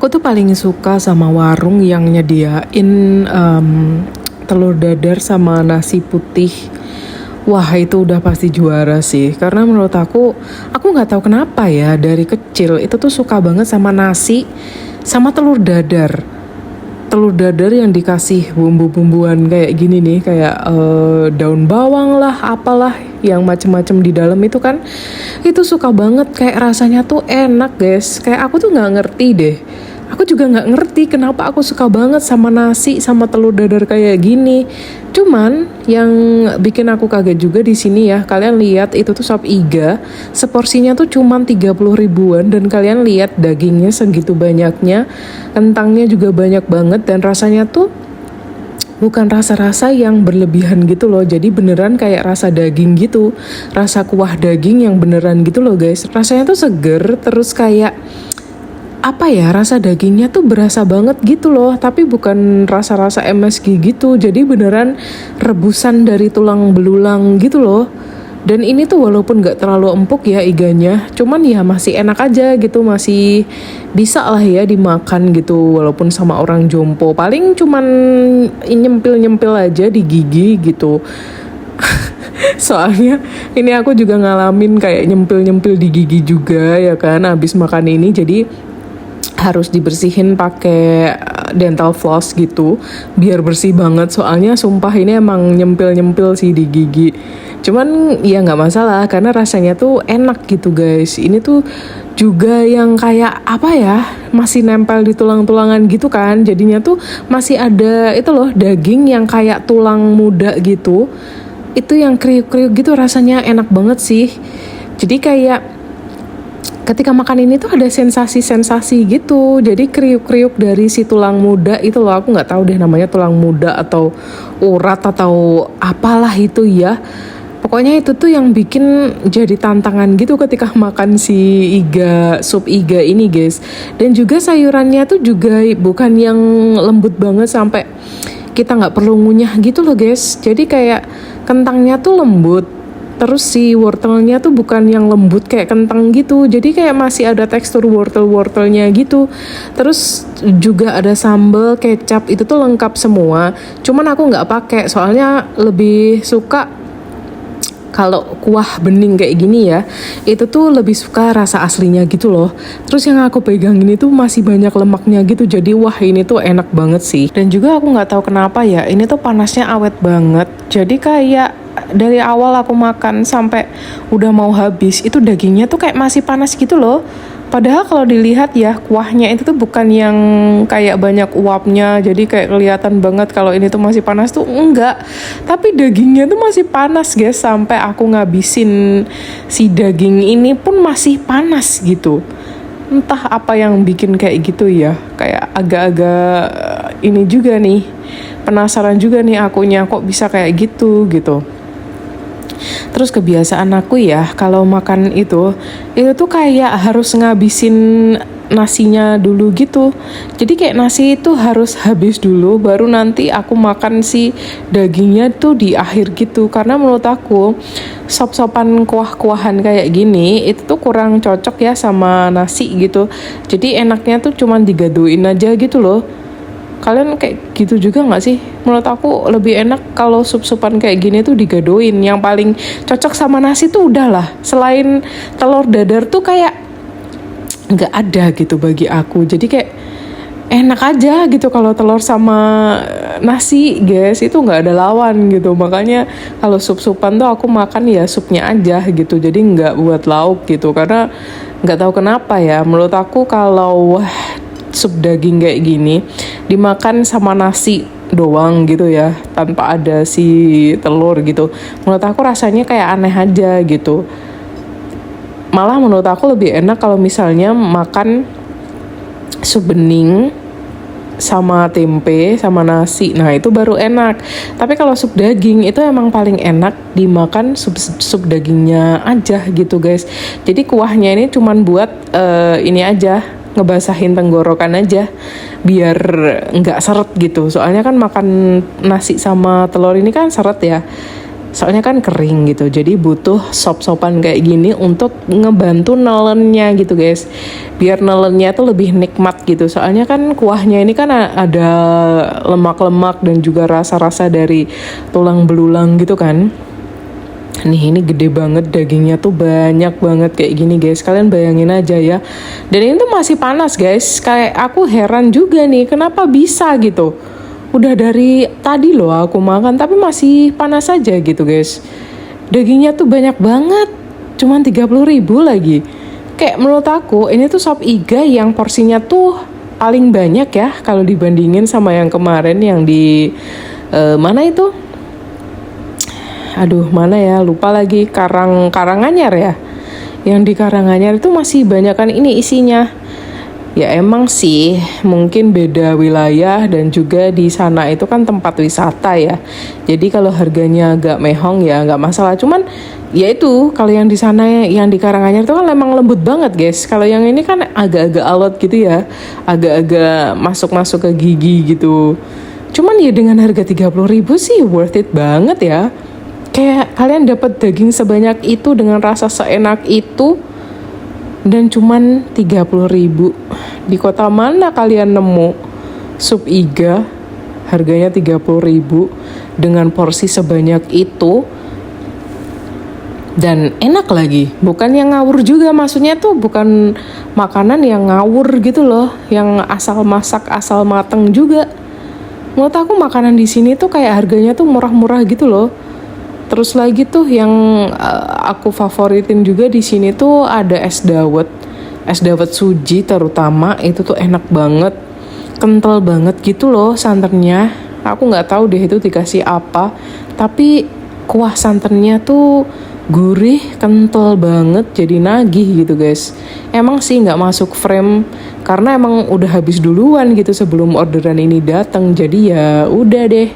Aku tuh paling suka sama warung yang nyediain telur dadar sama nasi putih. Wah itu udah pasti juara sih. Karena menurut aku nggak tahu kenapa ya dari kecil itu tuh suka banget sama nasi sama telur dadar. Telur dadar yang dikasih bumbu-bumbuan kayak gini nih, kayak daun bawang lah, apalah yang macem-macem di dalam itu kan, itu suka banget, kayak rasanya tuh enak guys. Kayak aku tuh nggak ngerti deh. Aku juga nggak ngerti kenapa aku suka banget sama nasi sama telur dadar kayak gini. Cuman yang bikin aku kaget juga di sini ya, kalian lihat itu tuh sop iga, seporsinya tuh cuman 30 ribuan dan kalian lihat dagingnya segitu banyaknya, kentangnya juga banyak banget dan rasanya tuh bukan rasa-rasa yang berlebihan gitu loh. Jadi beneran kayak rasa daging gitu, rasa kuah daging yang beneran gitu loh guys. Rasanya tuh seger, terus kayak apa ya, rasa dagingnya tuh berasa banget gitu loh, tapi bukan rasa-rasa MSG gitu, jadi beneran rebusan dari tulang belulang gitu loh. Dan ini tuh walaupun gak terlalu empuk ya iganya, cuman ya masih enak aja gitu, masih bisa lah ya dimakan gitu, walaupun sama orang jompo, paling cuman nyempil-nyempil aja di gigi gitu. Soalnya ini aku juga ngalamin kayak nyempil-nyempil di gigi juga ya kan, abis makan ini jadi harus dibersihin pakai dental floss gitu biar bersih banget, soalnya sumpah ini emang nyempil-nyempil sih di gigi. Cuman ya nggak masalah karena rasanya tuh enak gitu guys. Ini tuh juga yang kayak apa ya, masih nempel di tulang-tulangan gitu kan, jadinya tuh masih ada itu loh daging yang kayak tulang muda gitu, itu yang kriuk-kriuk gitu, rasanya enak banget sih. Jadi kayak ketika makan ini tuh ada sensasi-sensasi gitu, jadi kriuk-kriuk dari si tulang muda itu loh. Aku nggak tahu deh namanya tulang muda atau urat atau apalah itu ya, pokoknya itu tuh yang bikin jadi tantangan gitu ketika makan si sup iga ini guys. Dan juga sayurannya tuh juga bukan yang lembut banget sampai kita nggak perlu ngunyah gitu loh guys. Jadi kayak kentangnya tuh lembut, terus si wortelnya tuh bukan yang lembut kayak kentang gitu, jadi kayak masih ada tekstur wortel-wortelnya gitu. Terus juga ada sambal, kecap, itu tuh lengkap semua. Cuman aku nggak pakai, soalnya lebih suka kalau kuah bening kayak gini ya, itu tuh lebih suka rasa aslinya gitu loh. Terus yang aku pegang ini tuh masih banyak lemaknya gitu, jadi wah ini tuh enak banget sih. Dan juga aku nggak tahu kenapa ya, ini tuh panasnya awet banget. Jadi kayak dari awal aku makan sampai udah mau habis, itu dagingnya tuh kayak masih panas gitu loh. Padahal kalau dilihat ya, kuahnya itu tuh bukan yang kayak banyak uapnya, jadi kayak kelihatan banget kalau ini tuh masih panas tuh enggak. Tapi dagingnya tuh masih panas guys, sampai aku ngabisin si daging ini pun masih panas gitu. Entah apa yang bikin kayak gitu ya, kayak agak-agak ini juga nih, penasaran juga nih akunya kok bisa kayak gitu gitu. Terus kebiasaan aku ya kalau makan itu tuh kayak harus ngabisin nasinya dulu gitu. Jadi kayak nasi itu harus habis dulu, baru nanti aku makan si dagingnya tuh di akhir gitu. Karena menurut aku sop-sopan kuah-kuahan kayak gini itu tuh kurang cocok ya sama nasi gitu. Jadi enaknya tuh cuman digaduin aja gitu loh. Kalian kayak gitu juga gak sih? Menurut aku lebih enak kalau sup-supan kayak gini tuh digadoin. Yang paling cocok sama nasi tuh udahlah. Selain telur dadar tuh kayak gak ada gitu bagi aku. Jadi kayak enak aja gitu kalau telur sama nasi guys, itu gak ada lawan gitu. Makanya kalau sup-supan tuh aku makan ya supnya aja gitu. Jadi gak buat lauk gitu. Karena gak tahu kenapa ya, menurut aku kalau sup daging kayak gini dimakan sama nasi doang gitu ya, tanpa ada si telur gitu, menurut aku rasanya kayak aneh aja gitu. Malah menurut aku lebih enak kalau misalnya makan sup bening sama tempe sama nasi, nah itu baru enak. Tapi kalau sup daging itu emang paling enak dimakan sup dagingnya aja gitu guys. Jadi kuahnya ini cuman buat ini aja, ngebasahin tenggorokan aja biar nggak seret gitu. Soalnya kan makan nasi sama telur ini kan seret ya. Soalnya kan kering gitu, jadi butuh sop-sopan kayak gini untuk ngebantu nelennya gitu guys. Biar nelennya tuh lebih nikmat gitu. Soalnya kan kuahnya ini kan ada lemak-lemak dan juga rasa-rasa dari tulang belulang gitu kan. Nih ini gede banget, dagingnya tuh banyak banget kayak gini guys. Kalian bayangin aja ya. Dan ini tuh masih panas guys. Kayak aku heran juga nih kenapa bisa gitu. Udah dari tadi loh aku makan tapi masih panas aja gitu guys. Dagingnya tuh banyak banget. Cuman 30.000 lagi. Kayak menurut aku ini tuh sop iga yang porsinya tuh paling banyak ya kalau dibandingin sama yang kemarin yang di mana itu? Aduh, mana ya? Lupa lagi. Karanganyar ya. Yang di Karanganyar itu masih banyakan ini isinya. Ya emang sih, mungkin beda wilayah dan juga di sana itu kan tempat wisata ya. Jadi kalau harganya agak mehong ya nggak masalah. Cuman ya itu kalau yang di sana yang di Karanganyar itu kan memang lembut banget guys. Kalau yang ini kan agak-agak alot gitu ya, agak-agak masuk-masuk ke gigi gitu. Cuman ya dengan harga 30.000 sih worth it banget ya. Kayak kalian dapat daging sebanyak itu dengan rasa seenak itu dan cuman 30.000. Di kota mana kalian nemu sup iga harganya 30.000 dengan porsi sebanyak itu dan enak lagi, bukan yang ngawur juga, maksudnya tuh bukan makanan yang ngawur gitu loh, yang asal masak asal mateng juga. Menurut aku makanan di sini tuh kayak harganya tuh murah-murah gitu loh. Terus lagi tuh yang aku favoritin juga di sini tuh ada es dawet. Es dawet suji terutama itu tuh enak banget. Kental banget gitu loh santannya. Aku nggak tahu deh itu dikasih apa. Tapi kuah santannya tuh gurih, kental banget, jadi nagih gitu guys. Emang sih nggak masuk frame karena emang udah habis duluan gitu sebelum orderan ini datang. Jadi ya udah deh.